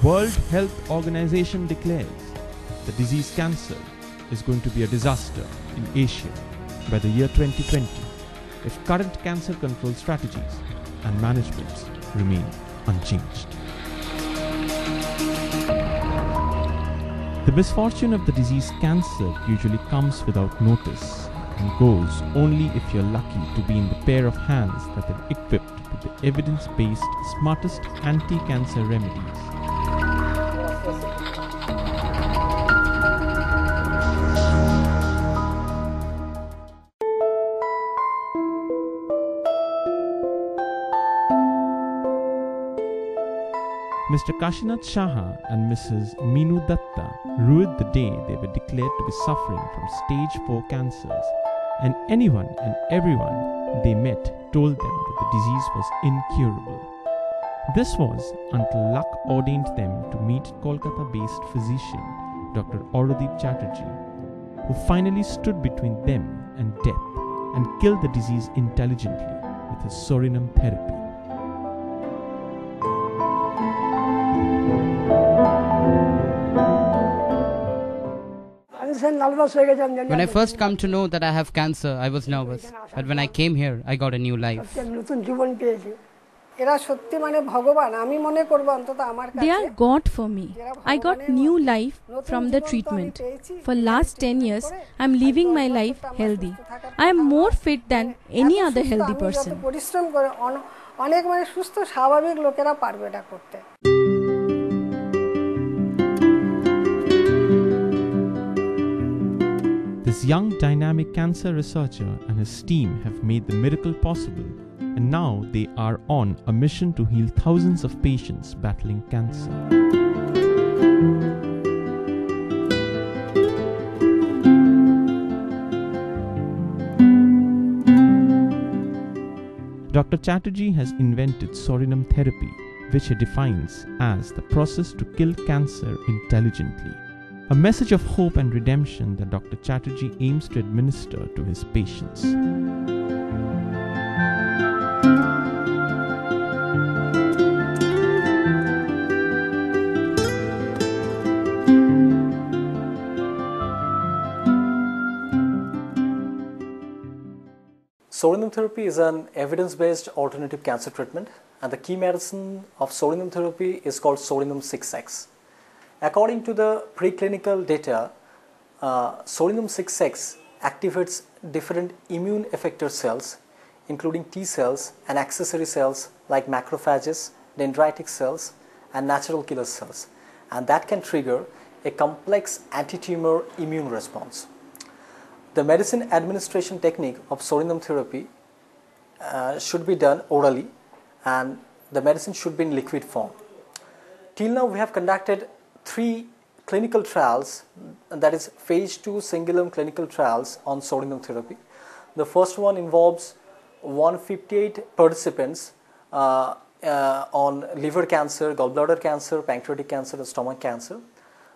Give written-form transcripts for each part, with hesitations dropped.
World Health Organization declares the disease cancer is going to be a disaster in Asia by the year 2020 if current cancer control strategies and managements remain unchanged. The misfortune of the disease cancer usually comes without notice and goes only if you're lucky to be in the pair of hands that are equipped with the evidence-based smartest anti-cancer remedies. Mr. Kashinath Shaha and Mrs. Meenu Datta ruled the day they were declared to be suffering from stage 4 cancers, and anyone and everyone they met told them that the disease was incurable. This was until luck ordained them to meet Kolkata-based physician Dr. Aradeep Chatterjee, who finally stood between them and death and killed the disease intelligently with his Psorinum Therapy. When I first come to know that I have cancer, I was nervous. But when I came here, I got a new life. They are God for me. I got new life from the treatment. For last 10 years, I am living my life healthy. I am more fit than any other healthy person. This young dynamic cancer researcher and his team have made the miracle possible, and now they are on a mission to heal thousands of patients battling cancer. Dr. Chatterjee has invented Psorinum Therapy, which he defines as the process to kill cancer intelligently. A message of hope and redemption that Dr. Chatterjee aims to administer to his patients. Psorinum therapy is an evidence-based alternative cancer treatment, and the key medicine of psorinum therapy is called Psorinum 6X. According to the preclinical data, Psorinum 6X activates different immune effector cells, including T cells and accessory cells like macrophages, dendritic cells, and natural killer cells, and that can trigger a complex anti-tumor immune response. The medicine administration technique of Psorinum therapy should be done orally, and the medicine should be in liquid form. Till now, we have conducted 3 clinical trials, that is phase 2 single-arm clinical trials on Psorinum therapy. The first one involves 158 participants on liver cancer, gallbladder cancer, pancreatic cancer, and stomach cancer.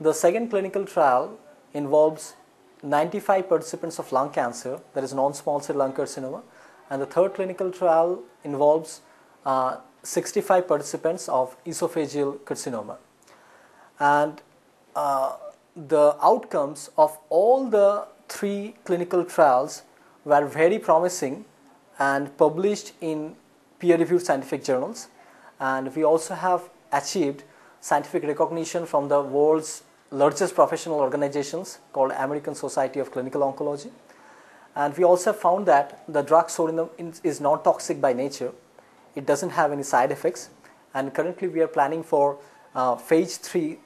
The second clinical trial involves 95 participants of lung cancer, that is non-small cell lung carcinoma, and the third clinical trial involves 65 participants of esophageal carcinoma. And the outcomes of all the 3 clinical trials were very promising and published in peer-reviewed scientific journals, and we also have achieved scientific recognition from the world's largest professional organizations called American Society of Clinical Oncology. And we also found that the drug Psorinum is non-toxic by nature. It doesn't have any side effects, and currently we are planning for phase 3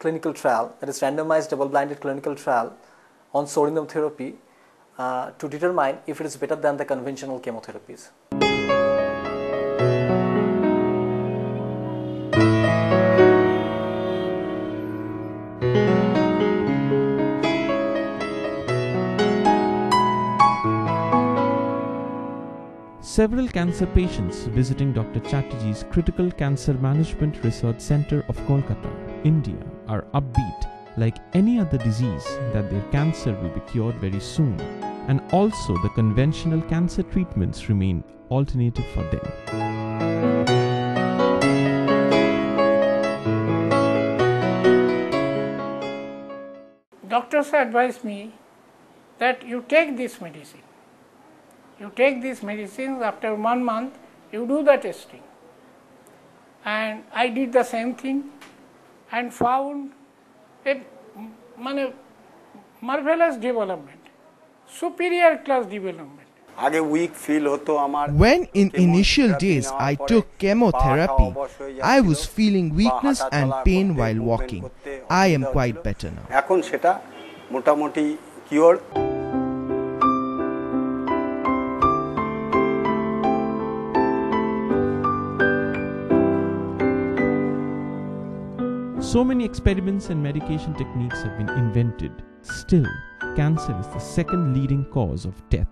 clinical trial, that is randomized double-blinded clinical trial on Psorinum therapy to determine if it is better than the conventional chemotherapies. Several cancer patients visiting Dr. Chatterjee's Critical Cancer Management Research Center of Kolkata, India, are upbeat like any other disease that their cancer will be cured very soon, and also the conventional cancer treatments remain alternative for them. doctors advised me that you take this medicine. You take these medicines, after 1 month you do the testing. And I did the same thing and found a marvelous development, superior class development. When in initial days I took chemotherapy, I was feeling weakness and pain while walking. I am quite better now. So many experiments and medication techniques have been invented. Still, cancer is the second leading cause of death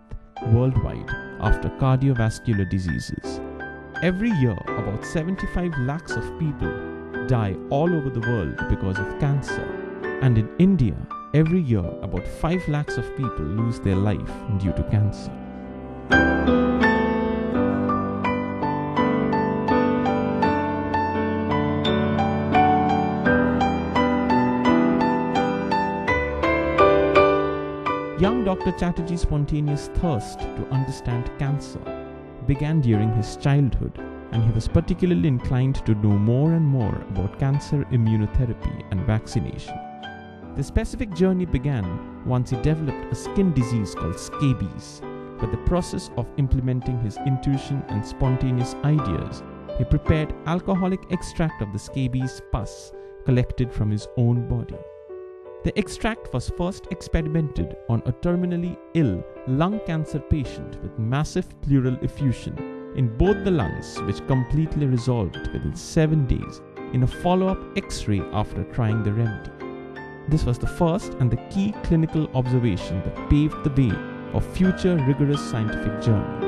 worldwide after cardiovascular diseases. Every year, about 75 lakhs of people die all over the world because of cancer. And in India, every year, about 5 lakhs of people lose their life due to cancer. Young Dr. Chatterjee's spontaneous thirst to understand cancer began during his childhood, and he was particularly inclined to know more and more about cancer immunotherapy and vaccination. The specific journey began once he developed a skin disease called scabies. But the process of implementing his intuition and spontaneous ideas, he prepared alcoholic extract of the scabies pus collected from his own body. The extract was first experimented on a terminally ill lung cancer patient with massive pleural effusion in both the lungs, which completely resolved within 7 days in a follow-up X-ray after trying the remedy. This was the first and the key clinical observation that paved the way of future rigorous scientific journey.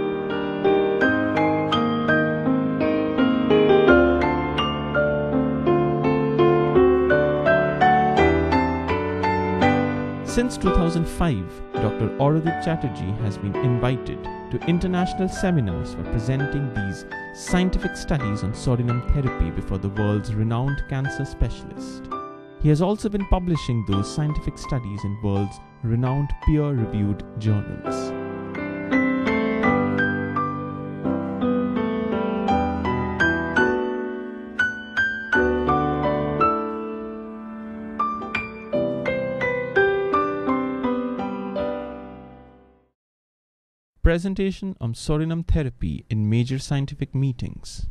Since 2005, Dr. Aradeep Chatterjee has been invited to international seminars for presenting these scientific studies on Psorinum therapy before the world's renowned cancer specialists. He has also been publishing those scientific studies in world's renowned peer-reviewed journals. Presentation on Psorinum therapy in major scientific meetings.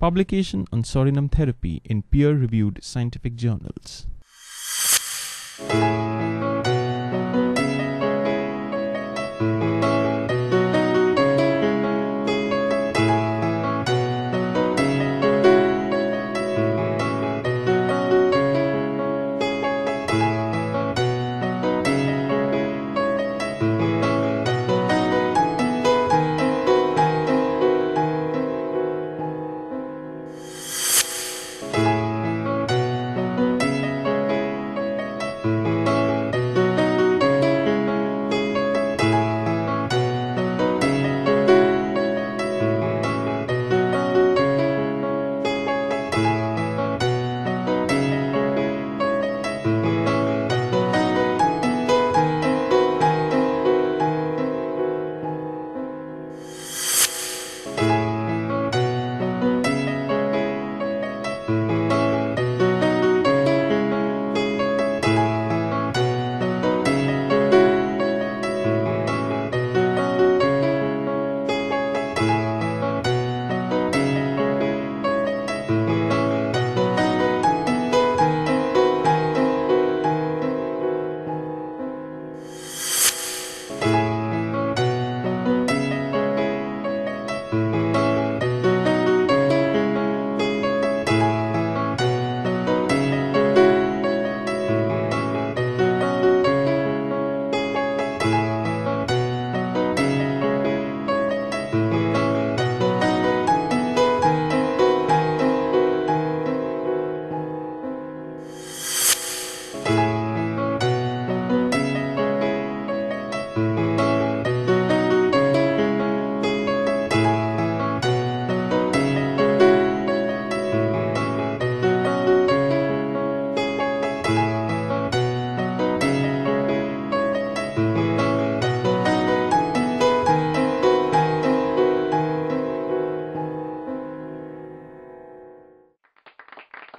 Publication on Psorinum therapy in peer-reviewed scientific journals.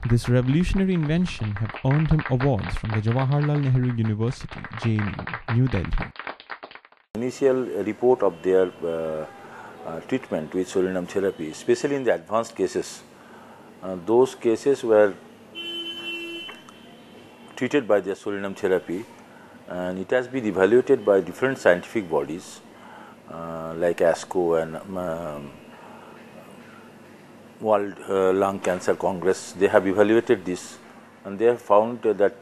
This revolutionary invention have earned him awards from the Jawaharlal Nehru University, JNU, New Delhi. Initial report of their treatment with Psorinum therapy, especially in the advanced cases, those cases were treated by the Psorinum therapy, and it has been evaluated by different scientific bodies like ASCO and World Lung Cancer Congress. They have evaluated this and they have found that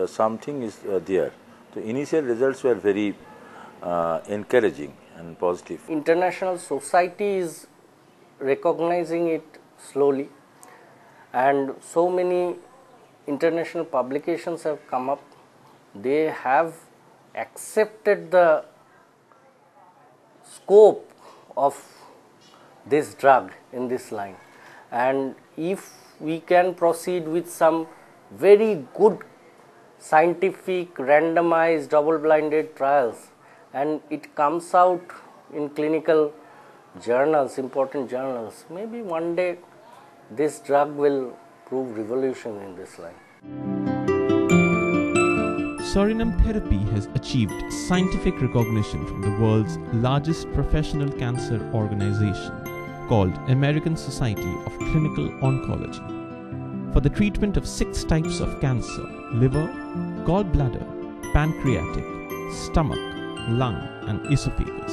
something is there. The initial results were very encouraging and positive. International society is recognizing it slowly, and so many international publications have come up. They have accepted the scope of this drug in this line, and if we can proceed with some very good scientific randomized double-blinded trials and it comes out in clinical journals, important journals, maybe one day this drug will prove revolution in this line. Psorinum Therapy has achieved scientific recognition from the world's largest professional cancer organization called American Society of Clinical Oncology for the treatment of 6 types of cancer: liver, gallbladder, pancreatic, stomach, lung and esophagus.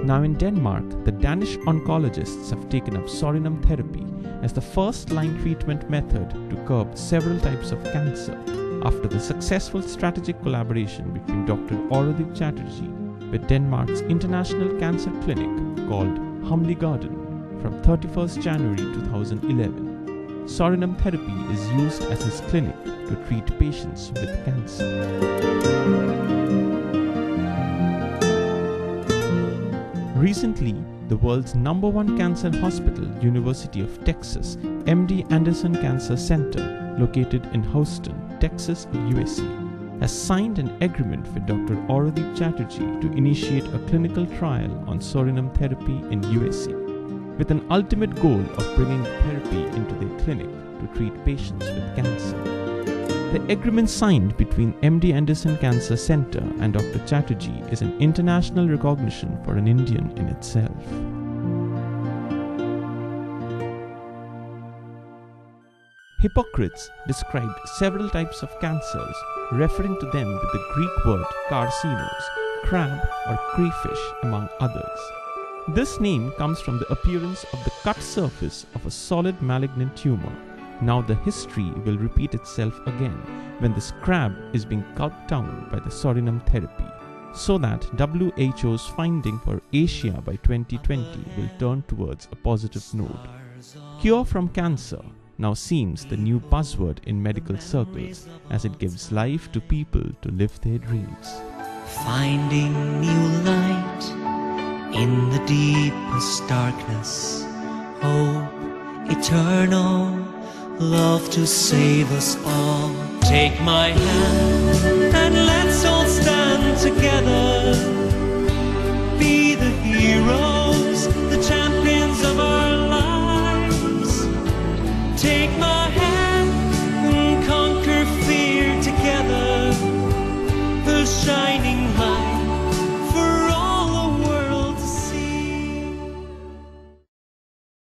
Now in Denmark, the Danish oncologists have taken up Psorinum Therapy as the first-line treatment method to curb several types of cancer after the successful strategic collaboration between Dr Aradeep Chatterjee with Denmark's international cancer clinic called Humley Garden from 31st January 2011. Psorinum Therapy is used at his clinic to treat patients with cancer. Recently, the world's #1 cancer hospital, University of Texas MD Anderson Cancer Center, located in Houston, Texas, USA, has signed an agreement with Dr Aradeep Chatterjee to initiate a clinical trial on Psorinum Therapy in USA, with an ultimate goal of bringing therapy into their clinic to treat patients with cancer. The agreement signed between MD Anderson Cancer Center and Dr Chatterjee is an international recognition for an Indian in itself. Hippocrates described several types of cancers, referring to them with the Greek word carcinos, crab or crayfish among others. This name comes from the appearance of the cut surface of a solid malignant tumor. Now the history will repeat itself again when this crab is being cut down by the Psorinum Therapy, so that WHO's finding for Asia by 2020 will turn towards a positive note. Cure from cancer now seems the new buzzword in medical circles as it gives life to people to live their dreams. Finding new light in the deepest darkness, hope eternal, love to save us all. Take my hand and let's all stand together, be the heroes, the champions of our lives. Take my hand.